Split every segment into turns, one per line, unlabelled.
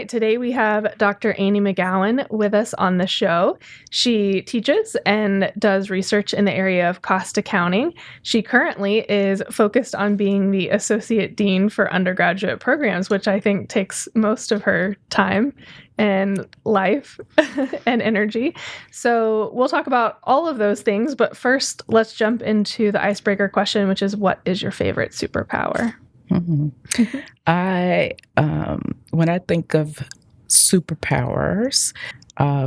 right, today we have Dr. Amy McGowan with us on the show. She teaches and does research in the area of cost accounting. She currently is focused on being the Associate Dean for Undergraduate Programs, which I think takes most of her time and life and energy. So we'll talk about all of those things, but first let's jump into the icebreaker question, which is, what is your favorite superpower?
Mm-hmm. When I think of superpowers,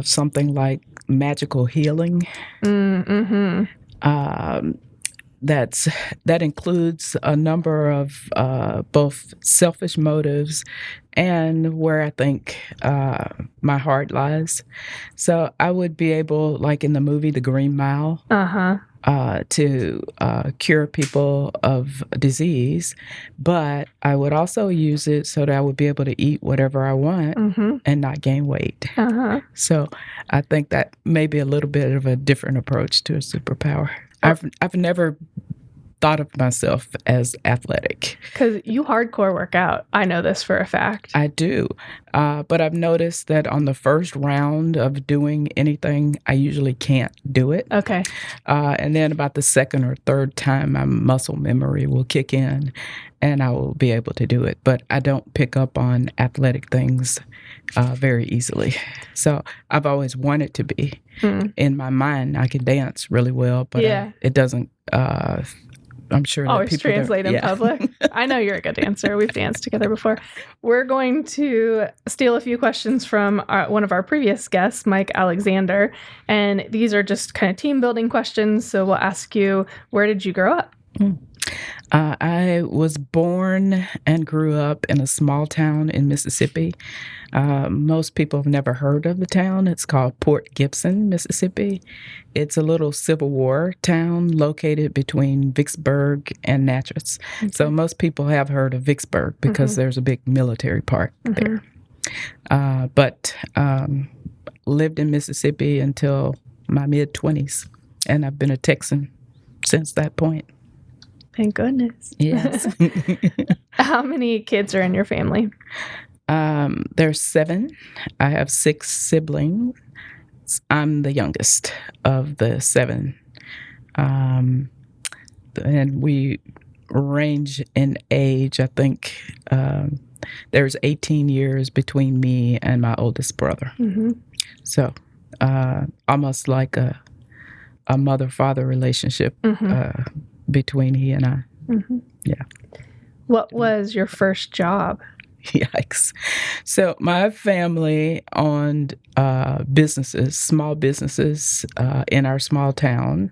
something like magical healing,
Mm-hmm.
that includes a number of both selfish motives and where I think my heart lies. So I would be able, like in the movie The Green Mile, to cure people of disease, but I would also use it so that I would be able to eat whatever I want and not gain weight. So I think that may be a little bit of a different approach to a superpower. I've never thought of myself as athletic.
Because you hardcore work out. I know this for a fact.
I do. But I've noticed that on the first round of doing anything, I usually can't do it.
Okay.
And then about the second or third time, my muscle memory will kick in and I will be able to do it. But I don't pick up on athletic things very easily. So I've always wanted to be. In my mind, I can dance really well, but it doesn't... I'm sure that
always
people
translate in public. I know you're a good dancer. We've danced together before. We're going to steal a few questions from one of our previous guests, Mike Alexander. And these are just kind of team building questions. So we'll ask you, where did you grow up?
I was born and grew up in a small town in Mississippi. Most people have never heard of the town. It's called Port Gibson, Mississippi. It's a little Civil War town located between Vicksburg and Natchez. So most people have heard of Vicksburg because there's a big military park there. But lived in Mississippi until my mid-20s, and I've been a Texan since that point.
Thank goodness.
Yes.
How many kids are in your family?
There's 7. I have 6 siblings. I'm the youngest of the 7. And we range in age. I think there's 18 years between me and my oldest brother. So almost like a mother-father relationship between he and I. Yeah.
What was your first job?
Yikes. So my family owned businesses, small businesses in our small town.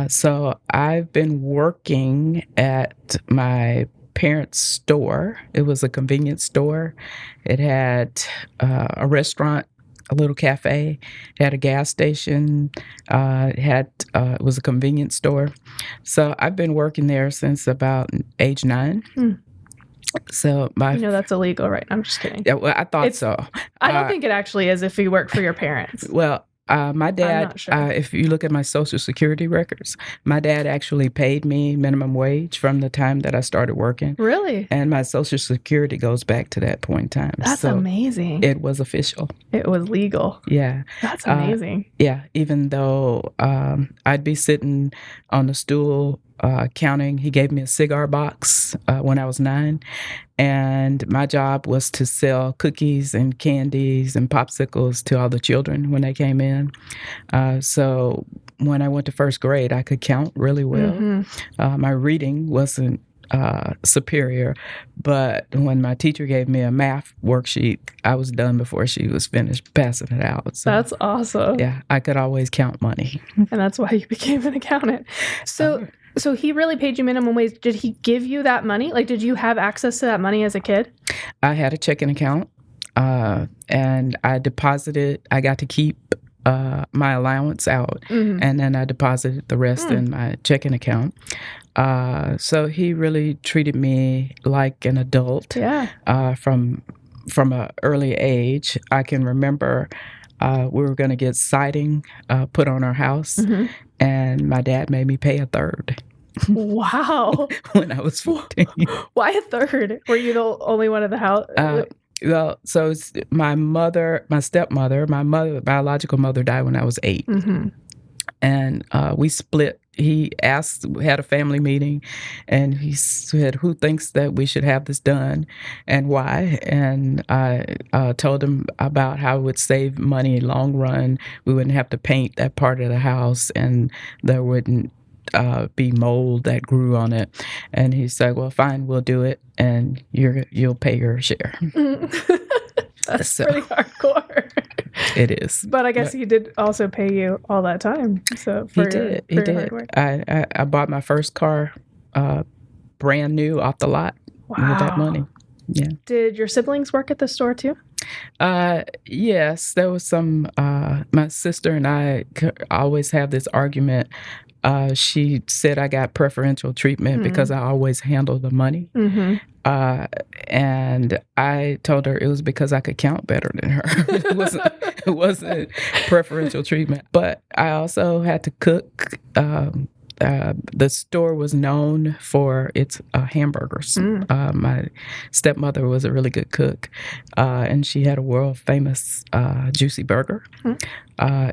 So I've been working at my parents' store. It was a convenience store. It had a restaurant, a little cafe, it had a gas station, it was a convenience store. So I've been working there since about age 9. So
that's illegal, right? I'm just kidding.
Yeah, well, I thought so.
I don't think it actually is if you work for your parents.
Well, my dad,
I'm not sure.
If you look at my Social Security records, my dad actually paid me minimum wage from the time that I started working.
Really?
And my Social Security goes back to that point in time.
That's amazing.
It was official.
It was legal.
Yeah.
That's amazing.
Yeah, even though I'd be sitting on the stool counting. He gave me a cigar box when I was 9. And my job was to sell cookies and candies and popsicles to all the children when they came in. So when I went to first grade, I could count really well. My reading wasn't superior, but when my teacher gave me a math worksheet, I was done before she was finished passing it out. So,
that's awesome.
Yeah, I could always count money.
And that's why you became an accountant. So he really paid you minimum wage. Did he give you that money? Like, did you have access to that money as a kid?
I had a checking account, and I got to keep my allowance out, and then I deposited the rest in my checking account. So he really treated me like an adult.
Yeah.
From an early age. I can remember we were going to get siding put on our house, and my dad made me pay a third.
Wow.
When I was 14.
Why a third? Were you the only one in the house?
Well, so it's my stepmother, my biological mother died when I was 8.
Mm-hmm.
And we split. He had a family meeting, and he said, "Who thinks that we should have this done, and why?" And I told him about how it would save money long run. We wouldn't have to paint that part of the house, and there wouldn't be mold that grew on it. And he said, "Well, fine, we'll do it, and you'll pay your share."
That's
So
pretty hardcore.
it is.
But I guess he did also pay you all that time. So
He
for
did. He
your
did.
hard work.
I bought my first car brand new off the lot with that money. Yeah.
Did your siblings work at the store too?
Yes, there was some. My sister and I always have this argument. She said I got preferential treatment because I always handle the money.
Mm-hmm.
And I told her it was because I could count better than her. It wasn't preferential treatment. But I also had to cook. The store was known for its hamburgers. My stepmother was a really good cook, and she had a world famous juicy burger.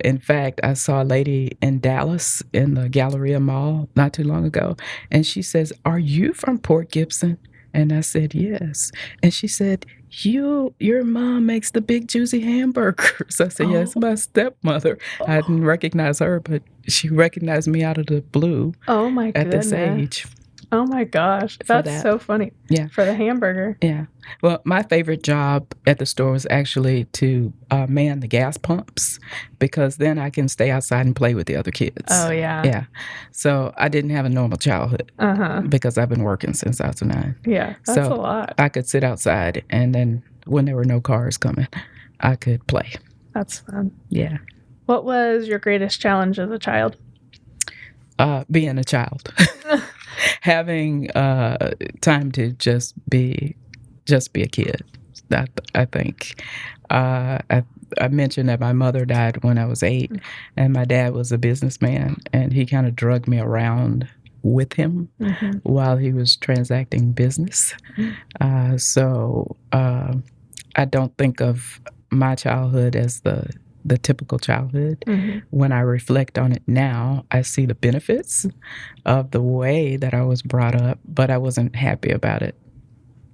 In fact, I saw a lady in Dallas in the Galleria Mall not too long ago, and she says, "Are you from Port Gibson?" And I said, "Yes." And she said, your mom makes the big juicy hamburgers. I said, "Yes, my stepmother." I didn't recognize her, but she recognized me out of the blue.
Oh my
at
goodness.
this age.
Oh my gosh. That's so funny.
Yeah.
For the hamburger.
Yeah. Well, my favorite job at the store was actually to man the gas pumps, because then I can stay outside and play with the other kids.
Oh, yeah.
Yeah. So I didn't have a normal childhood because I've been working since I was 9.
Yeah, that's a lot.
I could sit outside, and then when there were no cars coming, I could play.
That's fun.
Yeah.
What was your greatest challenge as a child?
Being a child. Having time to just be a kid. I think. I mentioned that my mother died when I was 8, and my dad was a businessman, and he kind of drugged me around with him while he was transacting business. So I don't think of my childhood as the typical childhood. When I reflect on it now, I see the benefits of the way that I was brought up, but I wasn't happy about it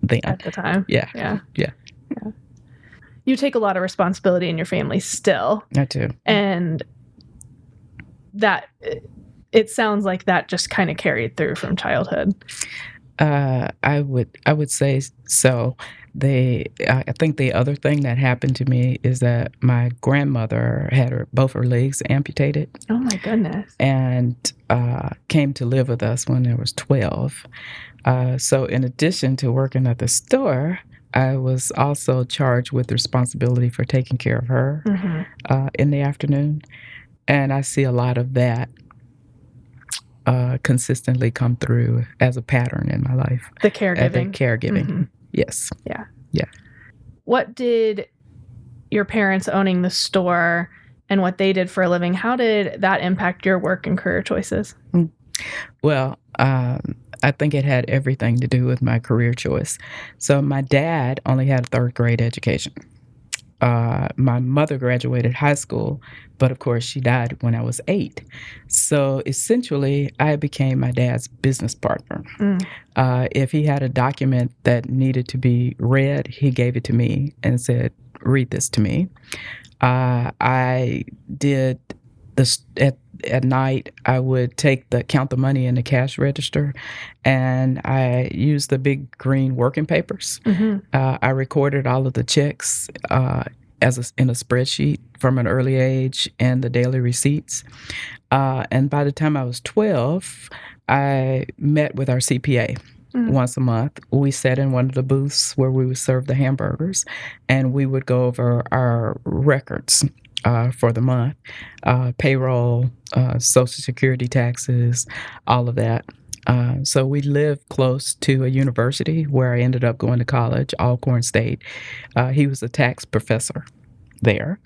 then.
At the time.
Yeah.
You take a lot of responsibility in your family still.
I do.
And that, it sounds like that just kind of carried through from childhood.
I would say so. I think the other thing that happened to me is that my grandmother had both her legs amputated.
Oh my goodness.
And came to live with us when I was 12. So in addition to working at the store, I was also charged with the responsibility for taking care of her in the afternoon. And I see a lot of that consistently come through as a pattern in my life.
The caregiving.
Yes.
Yeah.
Yeah.
What did your parents owning the store and what they did for a living, how did that impact your work and career choices?
Well, I think it had everything to do with my career choice. So my dad only had a 3rd grade education. My mother graduated high school, but of course she died when I was 8. So essentially, I became my dad's business partner. If he had a document that needed to be read, he gave it to me and said, "Read this to me." I did this at night. I would count the money in the cash register, and I used the big green working papers. I recorded all of the checks in a spreadsheet from an early age, and the daily receipts. And by the time I was 12, I met with our CPA. Once a month. We sat in one of the booths where we would serve the hamburgers, and we would go over our records for the month, payroll, Social Security taxes, all of that. So we lived close to a university where I ended up going to college, Alcorn State. He was a tax professor there.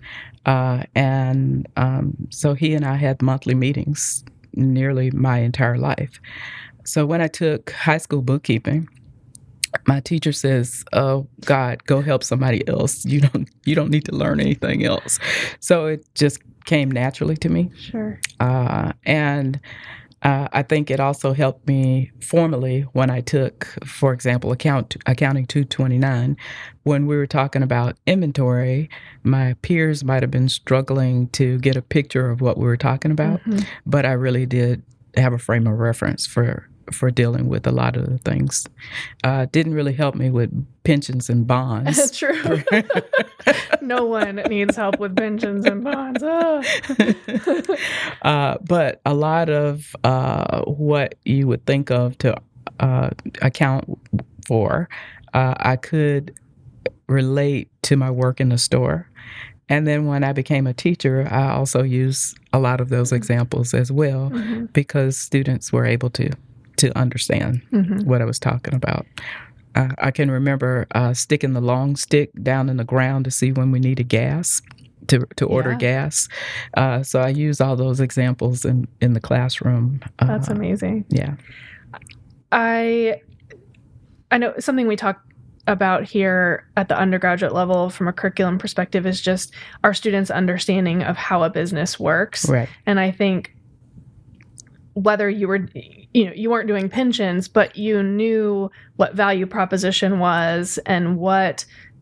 And so he and I had monthly meetings nearly my entire life. So when I took high school bookkeeping, my teacher says, "Oh God, go help somebody else. You don't need to learn anything else." So it just came naturally to me.
Sure.
And I think it also helped me formally when I took, for example, accounting 229. When we were talking about inventory, my peers might have been struggling to get a picture of what we were talking about, but I really did have a frame of reference for dealing with a lot of the things. Didn't really help me with pensions and bonds.
True. No one needs help with pensions and bonds.
But a lot of what you would think of to account for, I could relate to my work in the store. And then when I became a teacher, I also used a lot of those examples as well, because students were able to understand what I was talking about. I can remember sticking the long stick down in the ground to see when we needed gas, to order gas. So I use all those examples in the classroom.
That's amazing.
Yeah.
I know something we talk about here at the undergraduate level from a curriculum perspective is just our students' understanding of how a business works.
Right.
And I think whether you were, you weren't doing pensions, but you knew what value proposition was and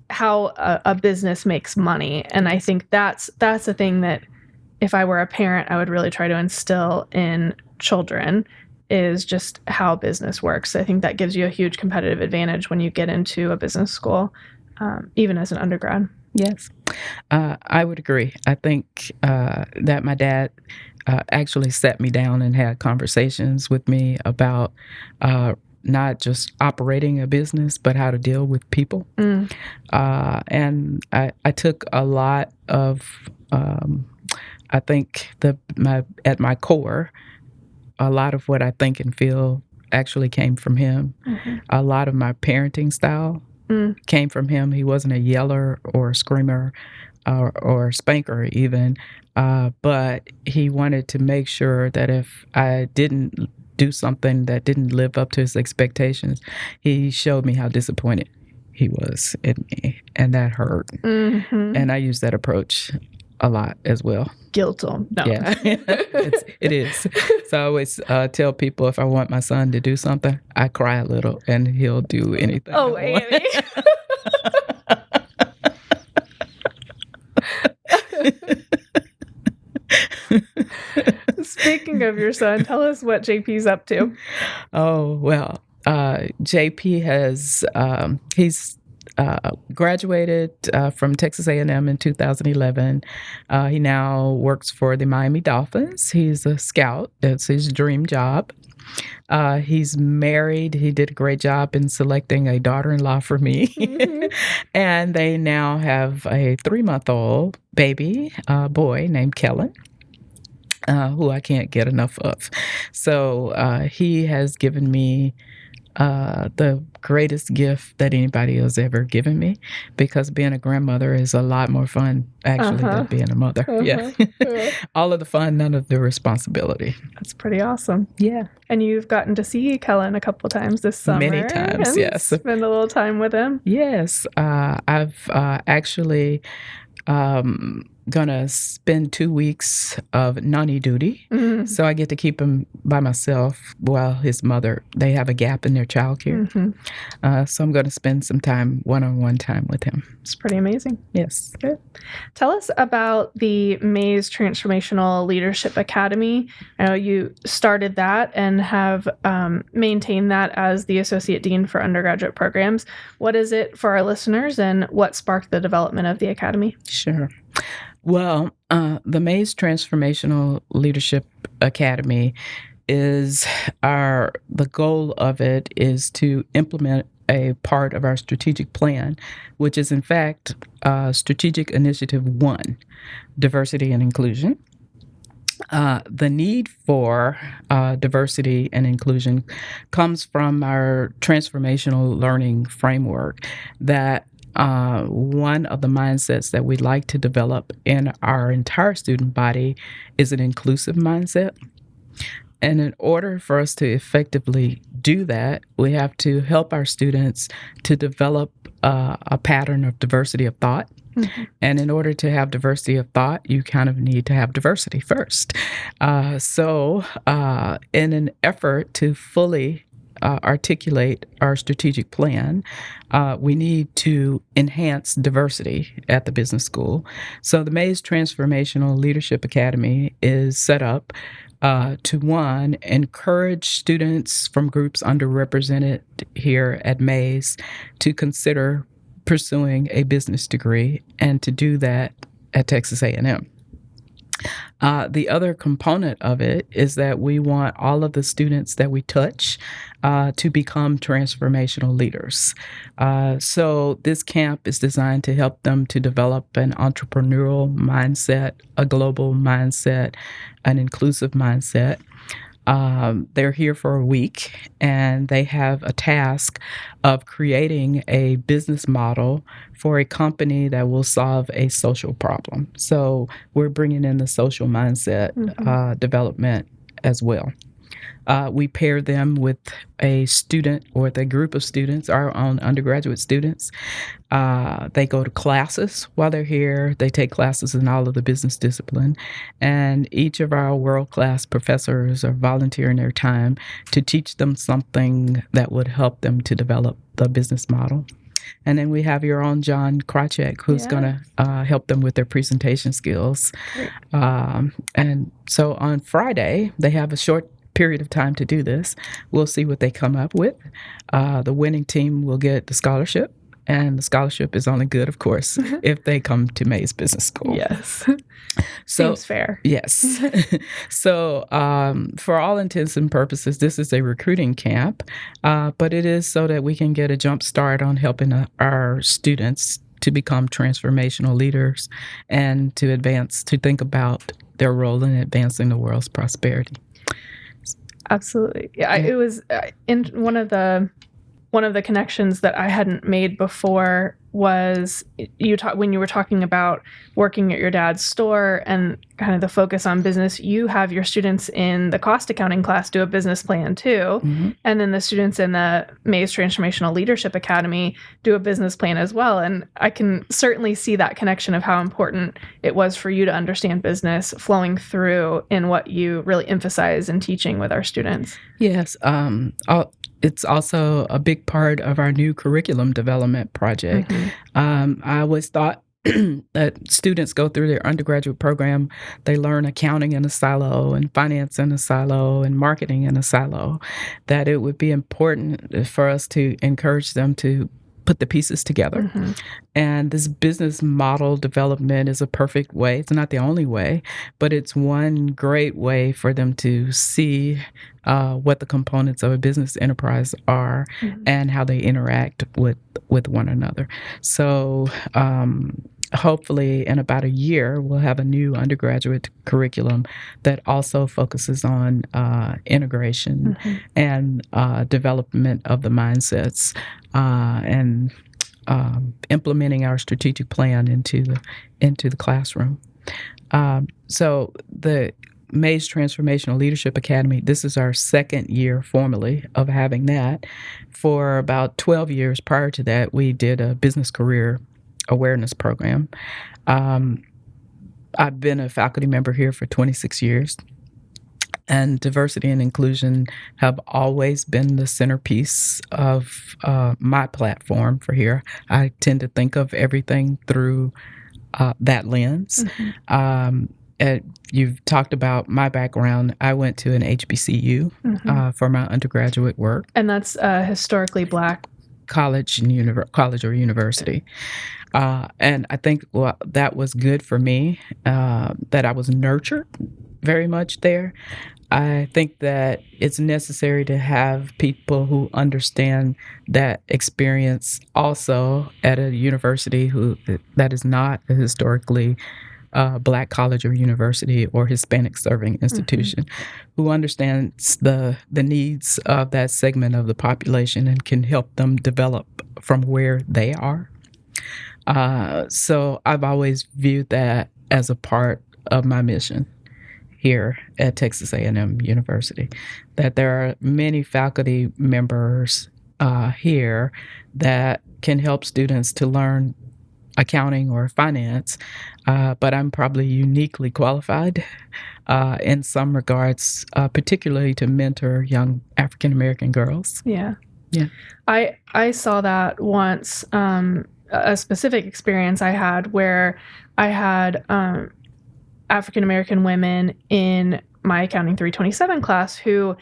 how a business makes money. And I think that's the thing that if I were a parent, I would really try to instill in children, is just how business works. I think that gives you a huge competitive advantage when you get into a business school, even as an undergrad.
Yes, I would agree. I think that my dad actually sat me down and had conversations with me about not just operating a business, but how to deal with people. And I took a lot of, I think at my core, a lot of what I think and feel actually came from him. A lot of my parenting style came from him. He wasn't a yeller or a screamer or a spanker even, but he wanted to make sure that if I didn't do something that didn't live up to his expectations, he showed me how disappointed he was in me, and that hurt. And I use that approach a lot as well.
Guilt on. No.
Yeah, it is. So I always tell people if I want my son to do something, I cry a little and he'll do anything.
Oh, Annie. Speaking of your son, tell us what JP's up to.
Oh, well, JP has, he's graduated from Texas A&M in 2011. He now works for the Miami Dolphins. He's a scout. That's his dream job. He's married. He did a great job in selecting a daughter-in-law for me. And they now have a 3-month-old baby boy named Kellen, who I can't get enough of. So he has given me the greatest gift that anybody has ever given me, because being a grandmother is a lot more fun actually than being a mother. Yeah. All of the fun, none of the responsibility.
That's pretty awesome.
Yeah.
And you've gotten to see Kellen a couple times this summer.
Many times, yes.
Spend a little time with him.
Yes. I've actually gonna spend 2 weeks of nanny duty. So I get to keep him by myself while his mother, they have a gap in their childcare. So I'm gonna spend some time, one-on-one time with him.
It's pretty amazing.
Yes.
Good. Tell us about the Mays Transformational Leadership Academy. I know you started that and have maintained that as the Associate Dean for Undergraduate Programs. What is it for our listeners, and what sparked the development of the Academy?
Sure. Well, the Mays Transformational Leadership Academy the goal of it is to implement a part of our strategic plan, which is in fact Strategic Initiative 1, Diversity and Inclusion. The need for diversity and inclusion comes from our transformational learning framework that one of the mindsets that we'd like to develop in our entire student body is an inclusive mindset. And in order for us to effectively do that, we have to help our students to develop a pattern of diversity of thought.
Mm-hmm.
And in order to have diversity of thought, you kind of need to have diversity first. So, in an effort to fully articulate our strategic plan, we need to enhance diversity at the business school. So, the Mays Transformational Leadership Academy is set up to, one, encourage students from groups underrepresented here at Mays to consider pursuing a business degree, and to do that at Texas A&M. The other component of it is that we want all of the students that we touch to become transformational leaders. So this camp is designed to help them to develop an entrepreneurial mindset, a global mindset, an inclusive mindset. They're here for a week, and they have a task of creating a business model for a company that will solve a social problem. So we're bringing in the social mindset development as well. We pair them with a student or with a group of students, our own undergraduate students. They go to classes while they're here. They take classes in all of the business discipline. And each of our world-class professors are volunteering their time to teach them something that would help them to develop the business model. And then we have your own John Krachek, who's going to help them with their presentation skills. And so on Friday, they have a short period of time to do this. We'll see what they come up with. The winning team will get the scholarship, and the scholarship is only good, of course, if they come to Mays Business School.
Yes.
So,
seems fair.
Yes. So for all intents and purposes, this is a recruiting camp, but it is so that we can get a jump start on helping our students to become transformational leaders and to advance, to think about their role in advancing the world's prosperity.
Absolutely. Yeah, it was in one of the connections that I hadn't made before was when you were talking about working at your dad's store and kind of the focus on business. You have your students in the cost accounting class do a business plan too, and then the students in the Mays Transformational Leadership Academy do a business plan as well. And I can certainly see that connection of how important it was for you to understand business flowing through in what you really emphasize in teaching with our students.
Yes. It's also a big part of our new curriculum development project. I always thought that students go through their undergraduate program, they learn accounting in a silo and finance in a silo and marketing in a silo, that it would be important for us to encourage them to put the pieces together. And this business model development is a perfect way. It's not the only way, but it's one great way for them to see what the components of a business enterprise are and how they interact with one another. So hopefully in about a year, we'll have a new undergraduate curriculum that also focuses on integration and development of the mindsets and implementing our strategic plan into the classroom. So the Mays Transformational Leadership Academy, this is our second year formally of having that. For about 12 years prior to that, we did a business career awareness program. I've been a faculty member here for 26 years. And diversity and inclusion have always been the centerpiece of my platform for here. I tend to think of everything through that lens. You've talked about my background. I went to an HBCU for my undergraduate work.
And that's historically Black
college or university. And I think that was good for me, that I was nurtured very much there. I think that it's necessary to have people who understand that experience also at a university that is not a historically Black college or university or Hispanic serving institution, who understands the needs of that segment of the population and can help them develop from where they are. So I've always viewed that as a part of my mission. here at Texas A&M University, that there are many faculty members here that can help students to learn accounting or finance, but I'm probably uniquely qualified in some regards, particularly to mentor young African American girls.
Yeah.
Yeah.
I saw that once, a specific experience I had where I had African American women in my Accounting 327 class who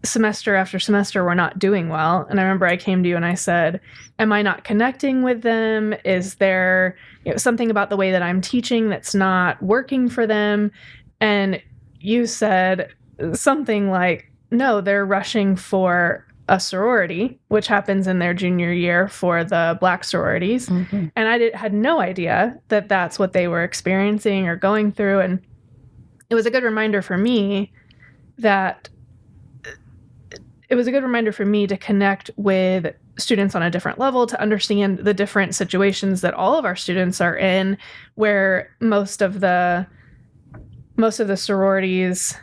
semester after semester were not doing well. And I remember I came to you and I said, am I not connecting with them? Is there something about the way that I'm teaching that's not working for them? And you said something like, no, they're rushing for a sorority, which happens in their junior year for the Black sororities. Mm-hmm. And I had no idea that that's what they were experiencing or going through. And it was a good reminder for me to connect with students on a different level, to understand the different situations that all of our students are in, where most of the sororities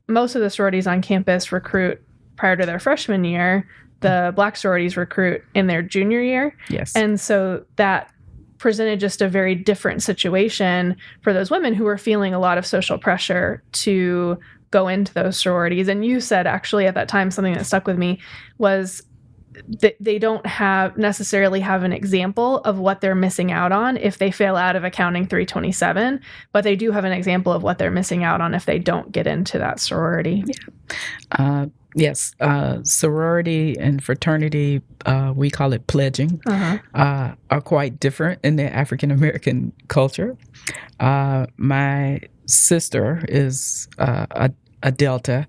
on campus recruit prior to their freshman year. The Black sororities recruit in their junior year.
Yes.
And so that presented just a very different situation for those women who were feeling a lot of social pressure to go into those sororities. And you said actually at that time, something that stuck with me was that they don't necessarily have an example of what they're missing out on if they fail out of Accounting 327, but they do have an example of what they're missing out on if they don't get into that sorority.
Yeah. Yes. Sorority and fraternity, we call it pledging, are quite different in the African American culture. My sister is a Delta,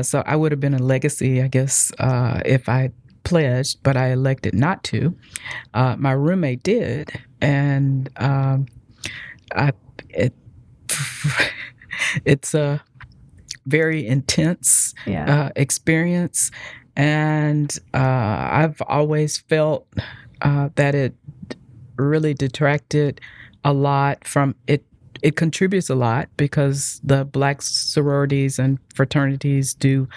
so I would have been a legacy, I guess, if I pledged, but I elected not to. My roommate did, and it's a very intense experience, and I've always felt that it really detracted a lot from it. It contributes a lot because the Black sororities and fraternities do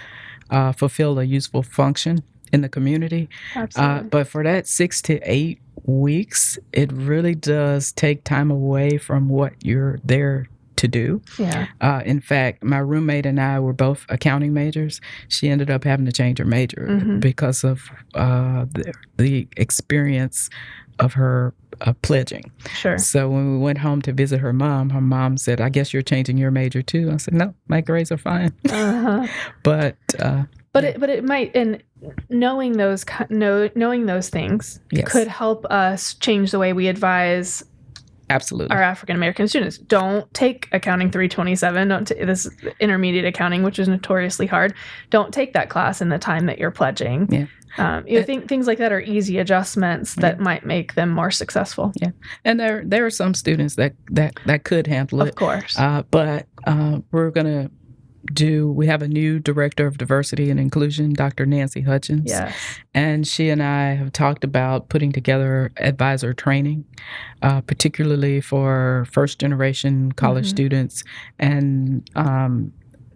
fulfill a useful function in the community.
Absolutely.
But for that 6 to 8 weeks, it really does take time away from what you're there to do.
Yeah.
In fact, my roommate and I were both accounting majors. She ended up having to change her major because of the experience of her pledging.
Sure.
So when we went home to visit her mom said, I guess you're changing your major too. I said, no, my grades are fine. But
it might, and knowing those things could help us change the way we advise
absolutely
our African American students. Don't take Accounting 327. This intermediate accounting, which is notoriously hard. Don't take that class in the time that you're pledging.
Yeah.
Things like that are easy adjustments that might make them more successful.
Yeah, and there are some students that could handle it,
of course.
But we have a new director of diversity and inclusion, Dr. Nancy Hutchins.
Yes. And
she and I have talked about putting together advisor training, particularly for first generation college students and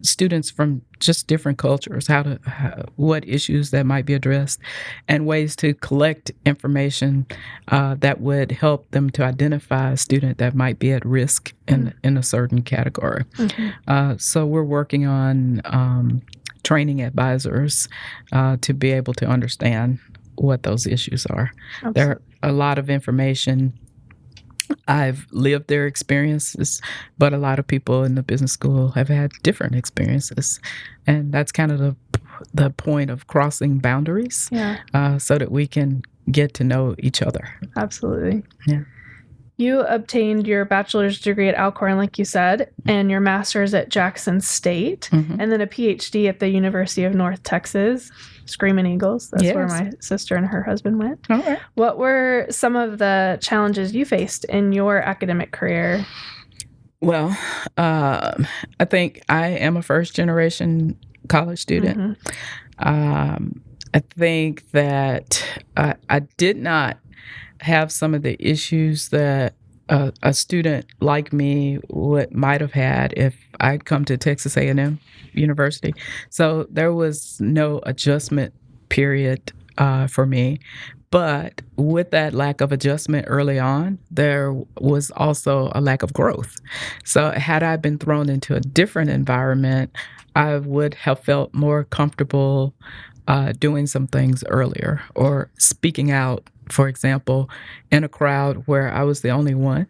students from just different cultures, what issues that might be addressed, and ways to collect information that would help them to identify a student that might be at risk in a certain category. So we're working on training advisors to be able to understand what those issues are. Absolutely. There are a lot of information. I've lived their experiences, but a lot of people in the business school have had different experiences. And that's kind of the point of crossing boundaries, so that we can get to know each other.
Absolutely.
Yeah.
You obtained your bachelor's degree at Alcorn, like you said, and your master's at Jackson State, and then a PhD at the University of North Texas. Screaming Eagles. That's where my sister and her husband went.
All right.
What were some of the challenges you faced in your academic career?
Well, I think I am a first-generation college student. I think that I did not have some of the issues that a student like me might have had if I'd come to Texas A&M University. So there was no adjustment period for me. But with that lack of adjustment early on, there was also a lack of growth. So had I been thrown into a different environment, I would have felt more comfortable doing some things earlier or speaking out, for example, in a crowd where I was the only one,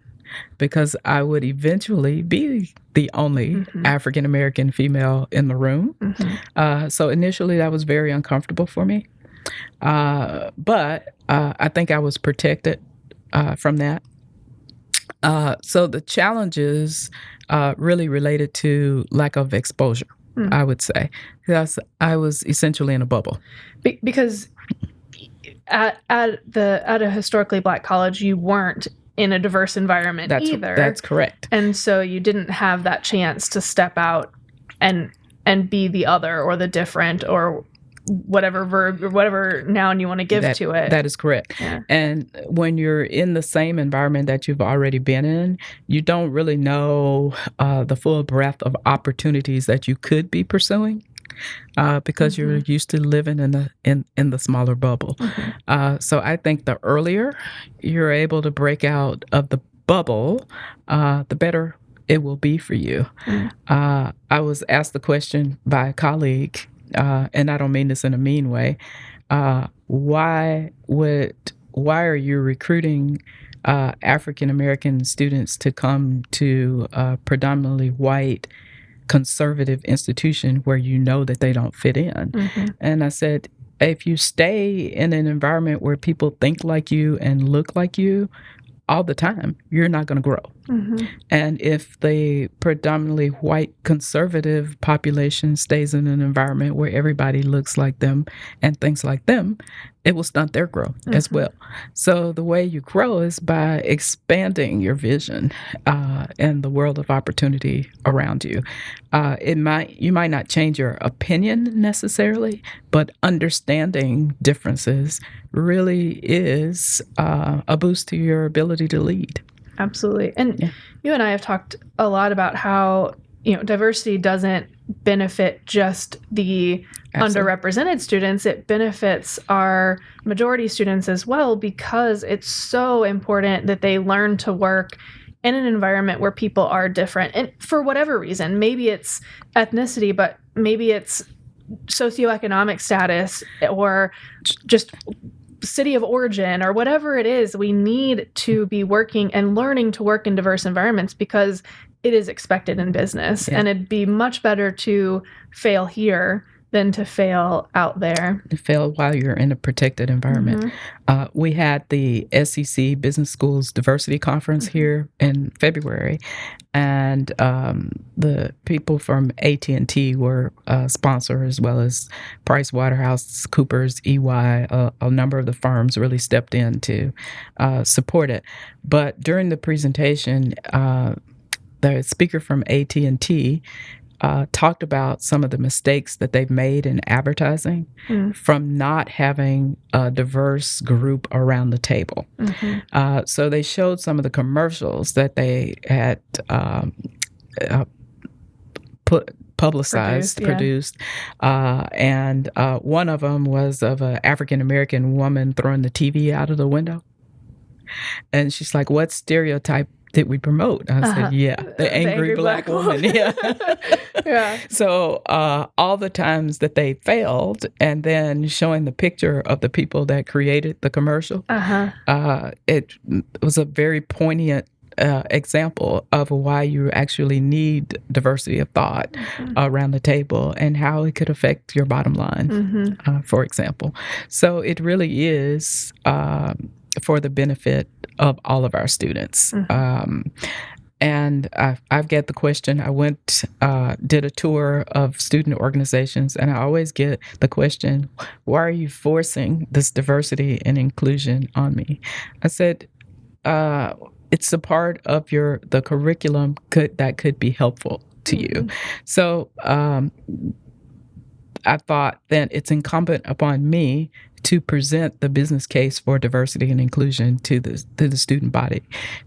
because I would eventually be the only African American female in the room. So initially, that was very uncomfortable for me. But I think I was protected from that. So the challenges really related to lack of exposure, I would say, because I was essentially in a bubble.
Because at a historically Black college, you weren't in a diverse environment either.
That's correct.
And so you didn't have that chance to step out and be the other or the different or whatever verb or whatever noun you want to give to it.
That is correct. Yeah. And when you're in the same environment that you've already been in, you don't really know the full breadth of opportunities that you could be pursuing. Because you're used to living in the smaller bubble. So I think the earlier you're able to break out of the bubble, the better it will be for you. I was asked the question by a colleague, and I don't mean this in a mean way, why are you recruiting African American students to come to a predominantly white conservative institution where you know that they don't fit in? And I said, if you stay in an environment where people think like you and look like you all the time, you're not going to grow. And if the predominantly white conservative population stays in an environment where everybody looks like them and thinks like them, it will stunt their growth as well. So the way you grow is by expanding your vision and the world of opportunity around you. You might not change your opinion necessarily, but understanding differences really is a boost to your ability to lead.
Absolutely. And you and I have talked a lot about how, diversity doesn't benefit just the underrepresented students. It benefits our majority students as well, because it's so important that they learn to work in an environment where people are different. And for whatever reason, maybe it's ethnicity, but maybe it's socioeconomic status or just city of origin or whatever it is. We need to be working and learning to work in diverse environments because it is expected in business. And it'd be much better to fail here than to fail out there.
To fail while you're in a protected environment. We had the SEC Business Schools Diversity Conference here in February, and the people from AT&T were a sponsor, as well as PricewaterhouseCoopers, EY. A number of the firms really stepped in to support it. But during the presentation, the speaker from AT&T talked about some of the mistakes that they've made in advertising from not having a diverse group around the table. So they showed some of the commercials that they had produced. And one of them was of an African-American woman throwing the TV out of the window. And she's like, what stereotype did we promote? I said, the angry black woman. So all the times that they failed, and then showing the picture of the people that created the commercial, it was a very poignant example of why you actually need diversity of thought around the table and how it could affect your bottom line, for example. So it really is for the benefit of all of our students. And I've got the question. I did a tour of student organizations, and I always get the question, why are you forcing this diversity and inclusion on me? I said, it's a part of the curriculum that could be helpful to you. So I thought that it's incumbent upon me to present the business case for diversity and inclusion to the student body,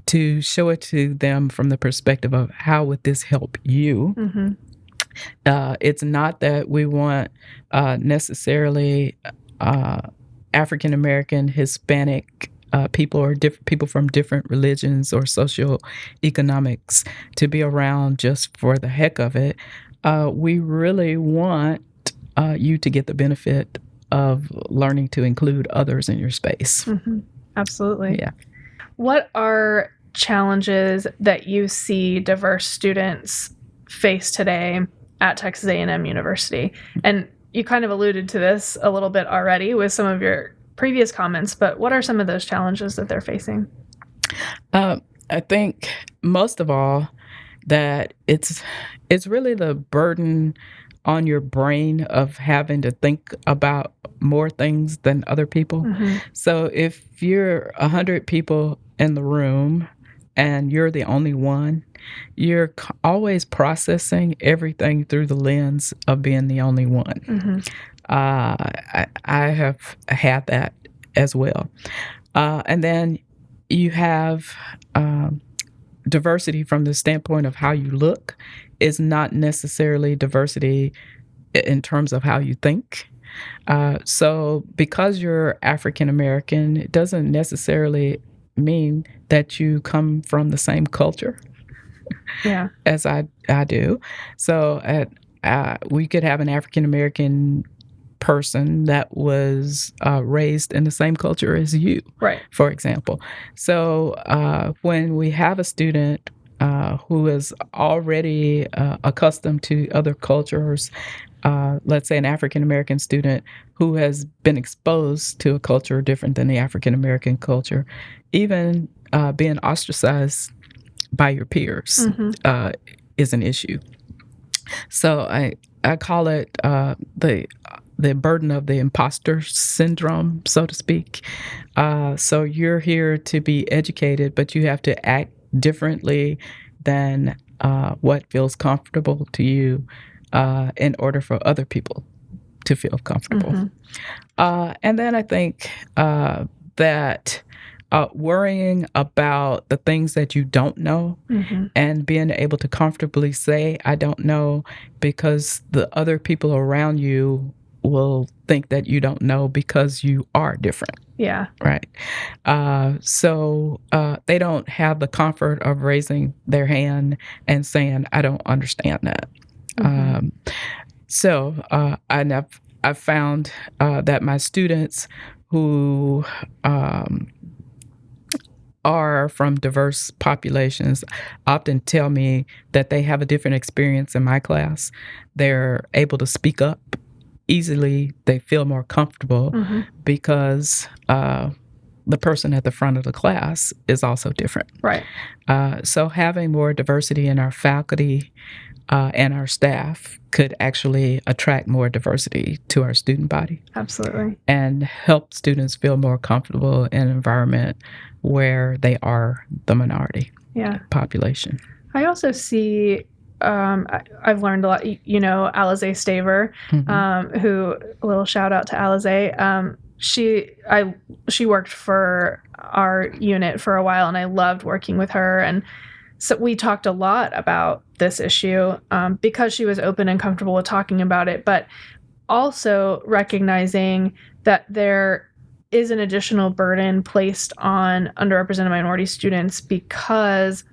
to show it to them from the perspective of how would this help you.
Mm-hmm.
It's not that we want necessarily African American, Hispanic people or different people from different religions or social economics to be around just for the heck of it. We really want you to get the benefit of learning to include others in your space.
Mm-hmm. Absolutely.
Yeah.
What are challenges that you see diverse students face today at Texas A&M University? And you kind of alluded to this a little bit already with some of your previous comments, but what are some of those challenges that they're facing?
I think most of all that it's really the burden on your brain of having to think about more things than other people.
Mm-hmm.
So if you're 100 people in the room and you're the only one, you're always processing everything through the lens of being the only one.
Mm-hmm.
I have had that as well. And then you have diversity from the standpoint of how you look is not necessarily diversity in terms of how you think. So because you're African American, it doesn't necessarily mean that you come from the same culture as I do. So we could have an African American person that was raised in the same culture as you,
right? For example.
So when we have a student who is already accustomed to other cultures, let's say an African American student who has been exposed to a culture different than the African American culture, even being ostracized by your peers is an issue. So I call it the burden of the impostor syndrome, so to speak. So you're here to be educated, but you have to act differently than what feels comfortable to you in order for other people to feel comfortable. And then I think that worrying about the things that you don't know and being able to comfortably say, I don't know, because the other people around you will think that you don't know because you are different.
Yeah. Right.
So they don't have the comfort of raising their hand and saying, I don't understand that. So I've found that my students who are from diverse populations often tell me that they have a different experience in my class. They're able to speak up easily. They feel more comfortable because the person at the front of the class is also different.
Right.
So having more diversity in our faculty and our staff could actually attract more diversity to our student body.
Absolutely.
And help students feel more comfortable in an environment where they are the minority population.
I also see, I've learned a lot, Alize Staver, who, a little shout out to Alize. She worked for our unit for a while, and I loved working with her. And so we talked a lot about this issue because she was open and comfortable with talking about it, but also recognizing that there is an additional burden placed on underrepresented minority students because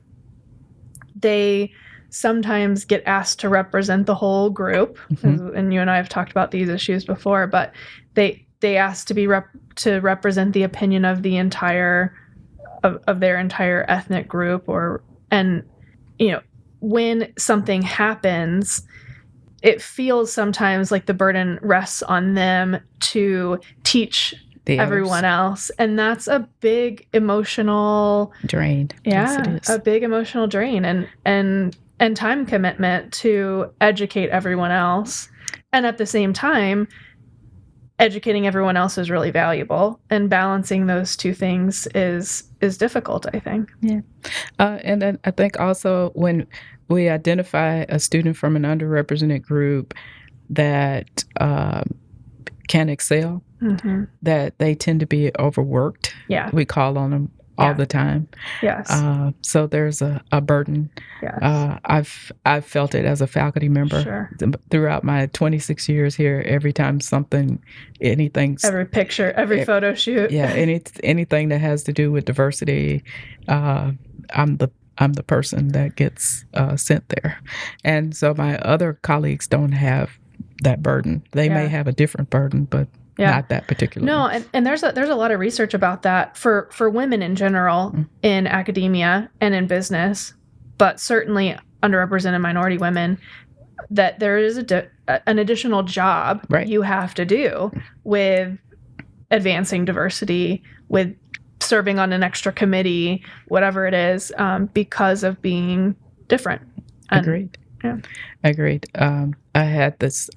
they sometimes get asked to represent the whole group. And you and I have talked about these issues before, but they ask to be to represent the opinion of the entire of their entire ethnic group, and when something happens, it feels sometimes like the burden rests on them to teach everyone else, and that's a big emotional
drain.
A big emotional drain and time commitment to educate everyone else, and at the same time educating everyone else is really valuable, and balancing those two things is difficult, I think.
And then I think also when we identify a student from an underrepresented group that can excel, that they tend to be overworked.
Yeah.
We call on them all the time.
Yes.
So there's a burden.
Yes.
I've felt it as a faculty member throughout my 26 years here. Every time every
picture, every photo shoot.
Yeah, anything that has to do with diversity, I'm the person that gets sent there. And so my other colleagues don't have that burden. They may have a different burden, but not that particular.
No, and there's a lot of research about that for women in general in academia and in business, but certainly underrepresented minority women, that there is an additional job you have to do with advancing diversity, with serving on an extra committee, whatever it is, because of being different.
Agreed.
Yeah.
Agreed. I had this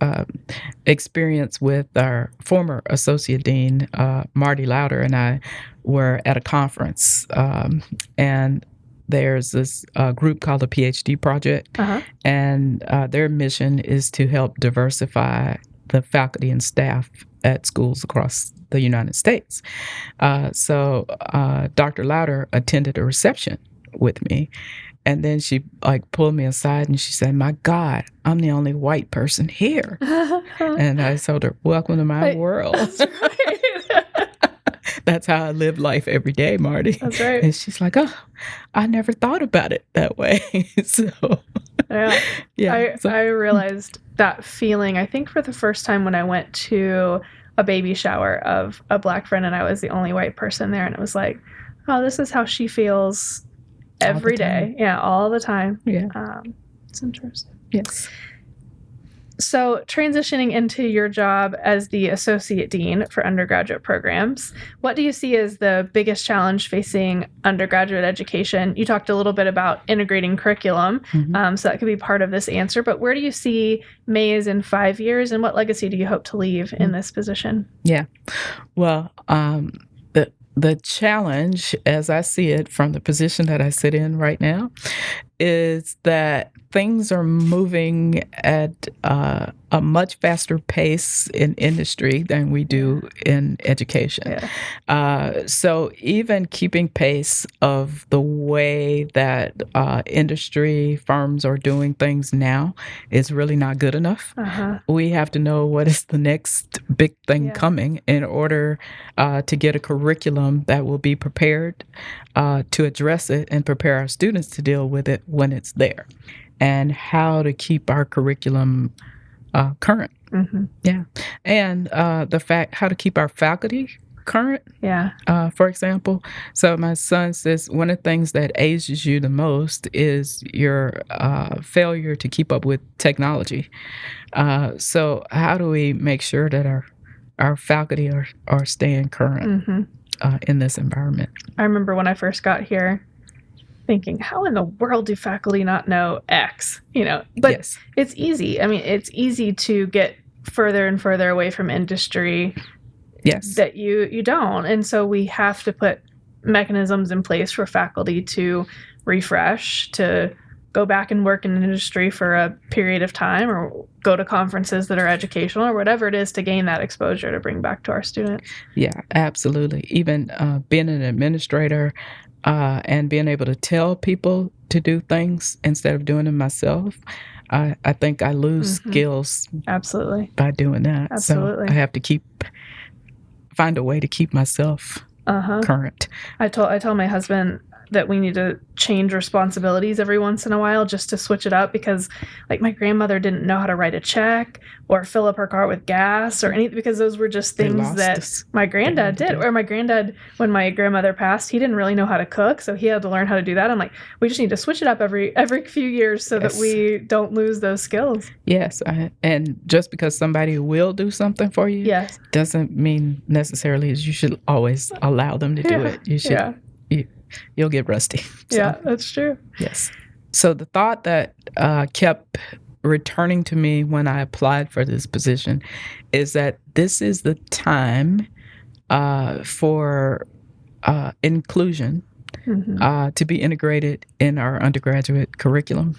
experience with our former associate dean, Marty Lauder, and I were at a conference, and there's this group called the PhD Project, and their mission is to help diversify the faculty and staff at schools across the United States. So Dr. Lauder attended a reception with me. And then she pulled me aside and she said, "My God, I'm the only white person here." And I told her, "Welcome to my world."
That's right.
That's how I live life every day, Marty.
That's right.
And she's like, "Oh, I never thought about it that way."
I realized that feeling, I think, for the first time when I went to a baby shower of a Black friend and I was the only white person there. And it was like, oh, this is how she feels every day. Yeah, all the time.
Yeah.
It's interesting.
Yes.
So transitioning into your job as the Associate Dean for Undergraduate Programs, what do you see as the biggest challenge facing undergraduate education? You talked a little bit about integrating curriculum, so that could be part of this answer, but where do you see Mays in 5 years, and what legacy do you hope to leave in this position?
Yeah. Well, the challenge, as I see it from the position that I sit in right now, is that things are moving at a much faster pace in industry than we do in education.
Yeah.
So even keeping pace of the way that industry firms are doing things now is really not good enough. We have to know what is the next big thing coming in order to get a curriculum that will be prepared to address it and prepare our students to deal with it when it's there, and how to keep our curriculum current. Yeah. And the fact how to keep our faculty current.
Yeah.
For example, so my son says one of the things that ages you the most is your failure to keep up with technology. So how do we make sure that our faculty are staying current in this environment?
I remember when I first got here thinking, how in the world do faculty not know X? But it's easy. I mean, it's easy to get further and further away from industry that you don't. And so we have to put mechanisms in place for faculty to refresh, to go back and work in an industry for a period of time, or go to conferences that are educational, or whatever it is, to gain that exposure to bring back to our students.
Yeah, absolutely. Even being an administrator and being able to tell people to do things instead of doing them myself, I think I lose skills
absolutely
by doing that.
Absolutely.
So I have to find a way to keep myself current.
I told my husband that we need to change responsibilities every once in a while just to switch it up, because my grandmother didn't know how to write a check or fill up her car with gas or anything, because those were just things that my granddad did. Or my granddad, when my grandmother passed, he didn't really know how to cook, so he had to learn how to do that. I'm like, we just need to switch it up every few years so that we don't lose those skills.
Yes, and just because somebody will do something for you doesn't mean necessarily you should always allow them to do it. You should. You'll get rusty. So,
yeah, that's true.
Yes. So the thought that kept returning to me when I applied for this position is that this is the time for inclusion to be integrated in our undergraduate curriculum.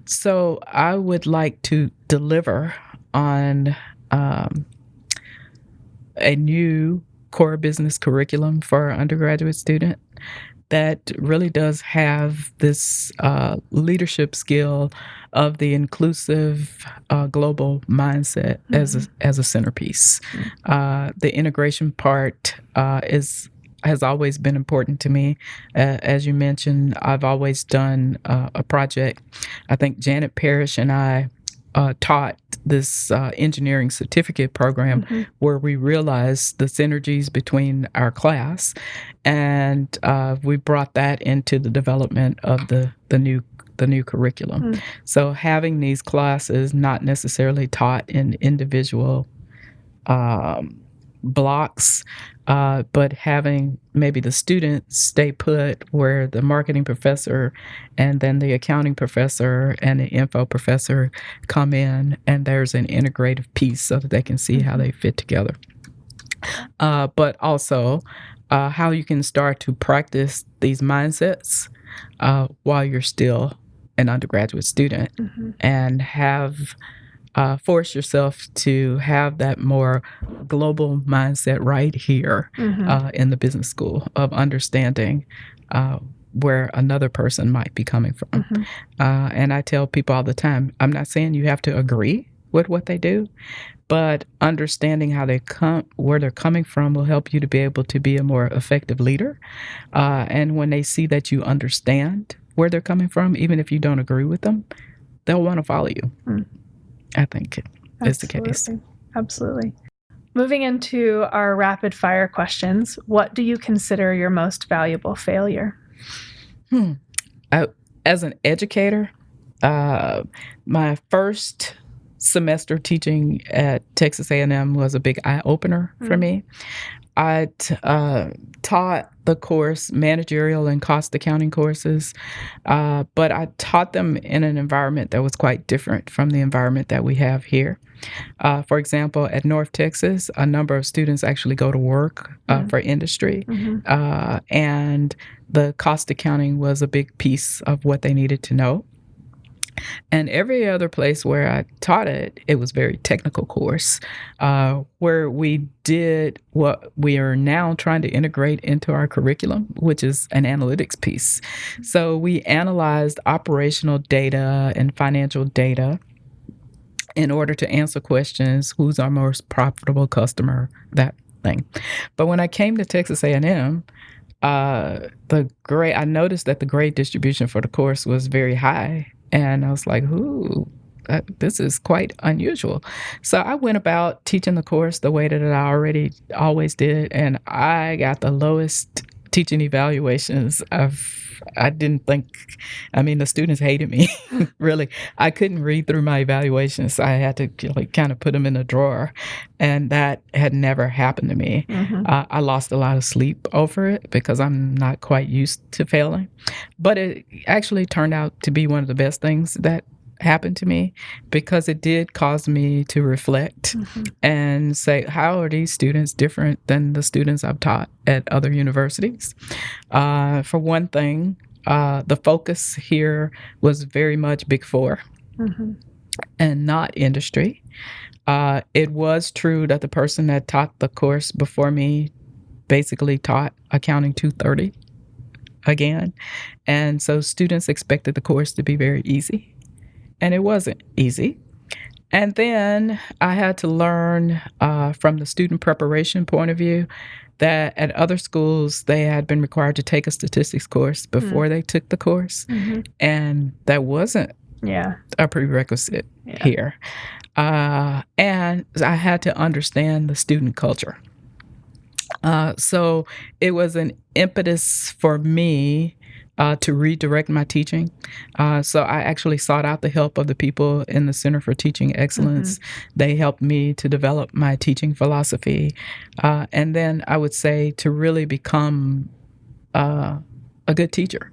So I would like to deliver on a new core business curriculum for our undergraduate student that really does have this leadership skill of the inclusive global mindset as a centerpiece. The integration part has always been important to me. As you mentioned, I've always done a project. I think Janet Parrish and I taught this engineering certificate program where we realized the synergies between our class, and we brought that into the development of the new curriculum. So having these classes not necessarily taught in individual blocks, but having maybe the students stay put where the marketing professor and then the accounting professor and the info professor come in, and there's an integrative piece so that they can see how they fit together. But also how you can start to practice these mindsets while you're still an undergraduate student and have force yourself to have that more global mindset right here in the business school of understanding where another person might be coming from. And I tell people all the time, I'm not saying you have to agree with what they do, but understanding how they come, where they're coming from, will help you to be able to be a more effective leader. And when they see that you understand where they're coming from, even if you don't agree with them, they'll want to follow you. I think is the case.
Absolutely. Moving into our rapid fire questions, what do you consider your most valuable failure?
As an educator, my first semester teaching at Texas A&M was a big eye-opener for me. I taught the course managerial and cost accounting courses, but I taught them in an environment that was quite different from the environment that we have here. For example, at North Texas, a number of students actually go to work for industry, and the cost accounting was a big piece of what they needed to know. And every other place where I taught it, it was very technical course, where we did what we are now trying to integrate into our curriculum, which is an analytics piece. So we analyzed operational data and financial data in order to answer questions, who's our most profitable customer, that thing. But when I came to Texas A&M, I noticed that the grade distribution for the course was very high. And I was like, ooh, this is quite unusual. So I went about teaching the course the way that I always did. And I got the lowest teaching evaluations the students hated me, really. I couldn't read through my evaluations. I had to kind of put them in a drawer. And that had never happened to me. I lost a lot of sleep over it because I'm not quite used to failing. But it actually turned out to be one of the best things that happened to me, because it did cause me to reflect and say, how are these students different than the students I've taught at other universities? For one thing, the focus here was very much Big Four and not industry. It was true that the person that taught the course before me basically taught Accounting 230 again. And so students expected the course to be very easy. And it wasn't easy. And then I had to learn from the student preparation point of view that at other schools, they had been required to take a statistics course before they took the course. And that wasn't a prerequisite here. And I had to understand the student culture. So it was an impetus for me to redirect my teaching. So I actually sought out the help of the people in the Center for Teaching Excellence. They helped me to develop my teaching philosophy. And then I would say to really become a good teacher.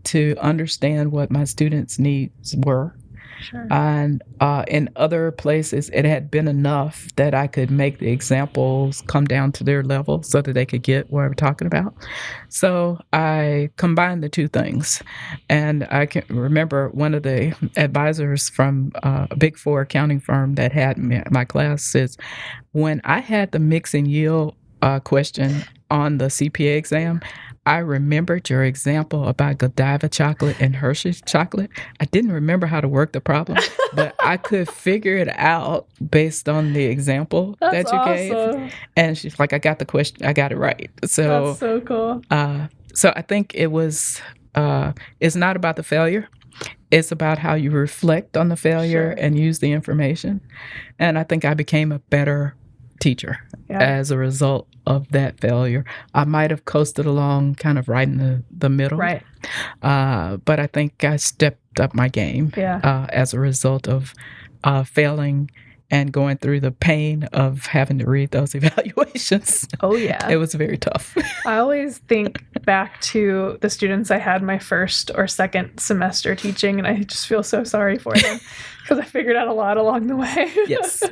To understand what my students' needs were.
Sure.
And in other places, it had been enough that I could make the examples come down to their level so that they could get what I'm talking about. So I combined the two things. And I can remember one of the advisors from a Big Four accounting firm that had my class says, when I had the mix and yield question on the CPA exam, I remembered your example about Godiva chocolate and Hershey's chocolate. I didn't remember how to work the problem, but I could figure it out based on the example
That's
that you gave.
awesome.
And she's like, I got the question, I got it right. So
That's so cool.
So I think it's not about the failure. It's about how you reflect on the failure and use the information. And I think I became a better teacher as a result of that failure. I might have coasted along kind of right in the middle.
Right.
But I think I stepped up my game as a result of failing and going through the pain of having to read those evaluations.
Oh, yeah.
It was very tough.
I always think back to the students I had my first or second semester teaching, and I just feel so sorry for them because I figured out a lot along the way.
Yes.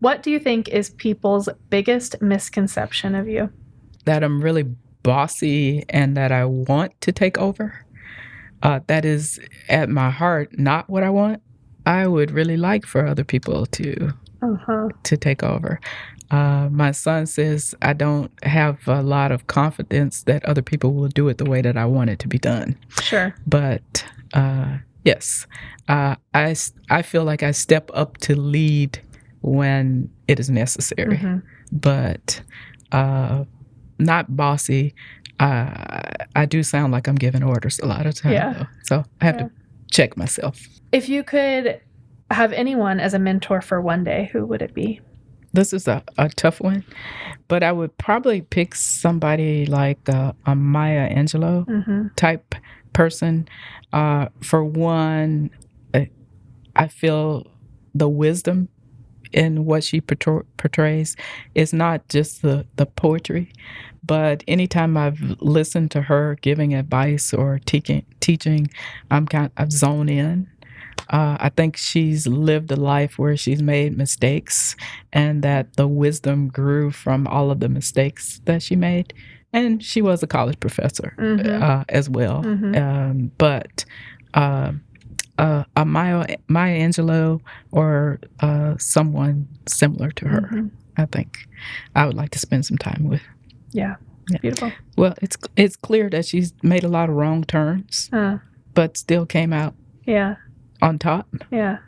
What do you think is people's biggest misconception of you?
That I'm really bossy and that I want to take over. That is at my heart not what I want. I would really like for other people to take over. My son says I don't have a lot of confidence that other people will do it the way that I want it to be done.
Sure.
But yes, I feel like I step up to lead when it is necessary, but not bossy. I do sound like I'm giving orders a lot of times, though. So I have to check myself.
If you could have anyone as a mentor for one day, who would it be?
This is a tough one, but I would probably pick somebody like a Maya Angelou type person. For one, I feel the wisdom in what she portrays is not just the poetry, but anytime I've listened to her giving advice or teaching, I've zoned in. I think she's lived a life where she's made mistakes and that the wisdom grew from all of the mistakes that she made. And she was a college professor as well. But a Maya Angelou or someone similar to her, I think I would like to spend some time with.
Yeah. Beautiful.
Well, it's clear that she's made a lot of wrong turns, but still came out on top. Yeah.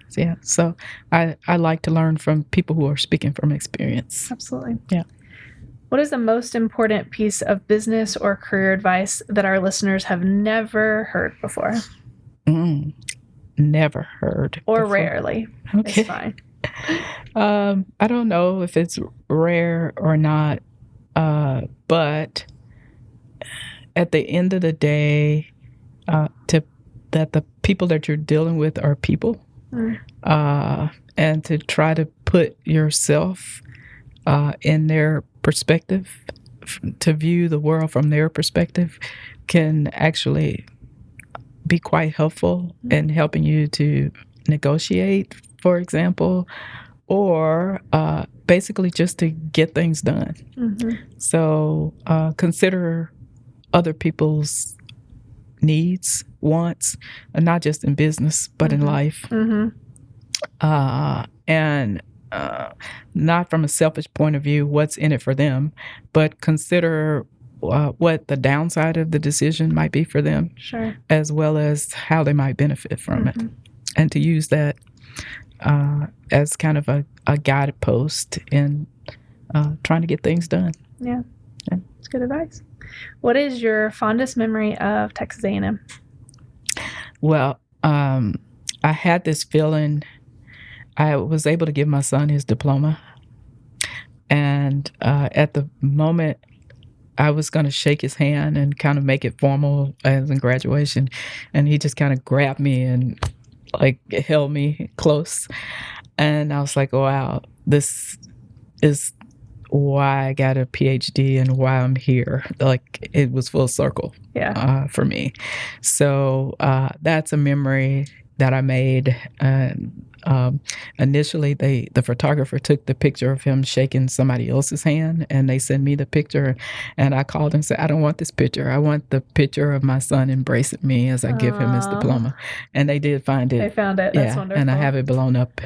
So I like to learn from people who are speaking from experience.
Absolutely.
Yeah.
What is the most important piece of business or career advice that our listeners have never heard before?
Never heard.
Or
before.
Rarely.
Okay.
It's fine.
I don't know if it's rare or not, but at the end of the day, that the people that you're dealing with are people, and to try to put yourself in their perspective, to view the world from their perspective, can actually be quite helpful in helping you to negotiate, for example, or basically just to get things done. So consider other people's needs, wants, not just in business, but in life. And not from a selfish point of view, what's in it for them, but consider what the downside of the decision might be for them, as well as how they might benefit from it. And to use that as kind of a guidepost in trying to get things done.
Yeah. That's good advice. What is your fondest memory of Texas A&M?
Well, I had this feeling. I was able to give my son his diploma. And at the moment, I was going to shake his hand and kind of make it formal as in graduation. And he just kind of grabbed me and like held me close. And I was like, wow, this is why I got a PhD and why I'm here. Like it was full circle for me. So that's a memory that I made. Initially, the photographer took the picture of him shaking somebody else's hand, and they sent me the picture. And I called and said, I don't want this picture. I want the picture of my son embracing me as I give him his diploma. And they did find it.
They found it. That's wonderful.
And I have it blown up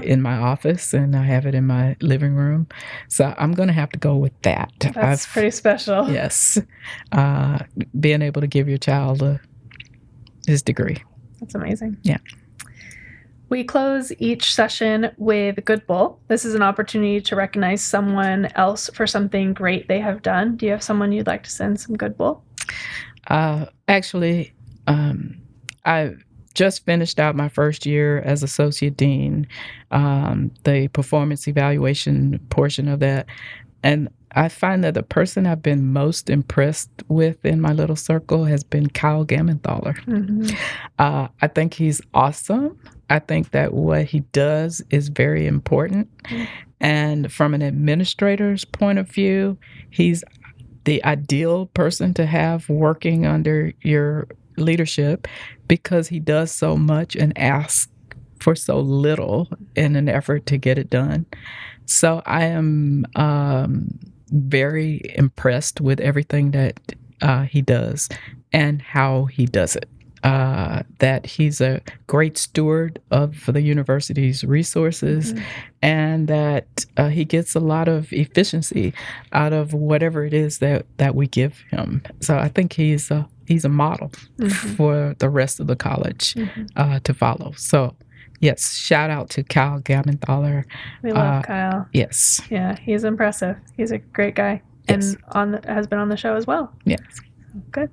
in my office, and I have it in my living room. So I'm going to have to go with that.
That's pretty special.
Yes. Being able to give your child his degree.
That's amazing.
Yeah.
We close each session with Good Bull. This is an opportunity to recognize someone else for something great they have done. Do you have someone you'd like to send some Good Bull?
Actually, I just finished out my first year as associate dean, the performance evaluation portion of that. And I find that the person I've been most impressed with in my little circle has been Kyle Gammenthaler. Mm-hmm. I think he's awesome. I think that what he does is very important. Mm-hmm. And from an administrator's point of view, he's the ideal person to have working under your leadership because he does so much and asks for so little in an effort to get it done. So I am very impressed with everything that he does and how he does it. That he's a great steward of the university's resources, mm-hmm. and that he gets a lot of efficiency out of whatever it is that we give him. So I think he's a model mm-hmm. for the rest of the college mm-hmm. To follow. So yes, shout out to Kyle Gammenthaler.
We love Kyle.
Yes.
Yeah, he's impressive. He's a great guy,
yes.
And has been on the show as well.
Yes.
Good.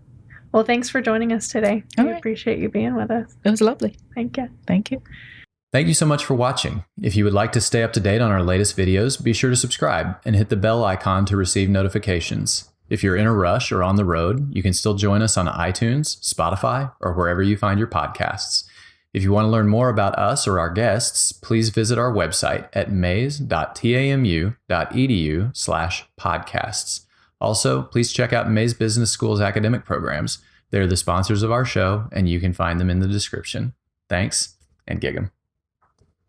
Well, thanks for joining us today.
All
we
right.
appreciate you being with us.
It was lovely.
Thank you.
Thank you.
Thank you so much for watching. If you would like to stay up to date on our latest videos, be sure to subscribe and hit the bell icon to receive notifications. If you're in a rush or on the road, you can still join us on iTunes, Spotify, or wherever you find your podcasts. If you want to learn more about us or our guests, please visit our website at mays.tamu.edu/podcasts. Also, please check out Mays Business School's academic programs. They're the sponsors of our show, and you can find them in the description. Thanks, and gig 'em.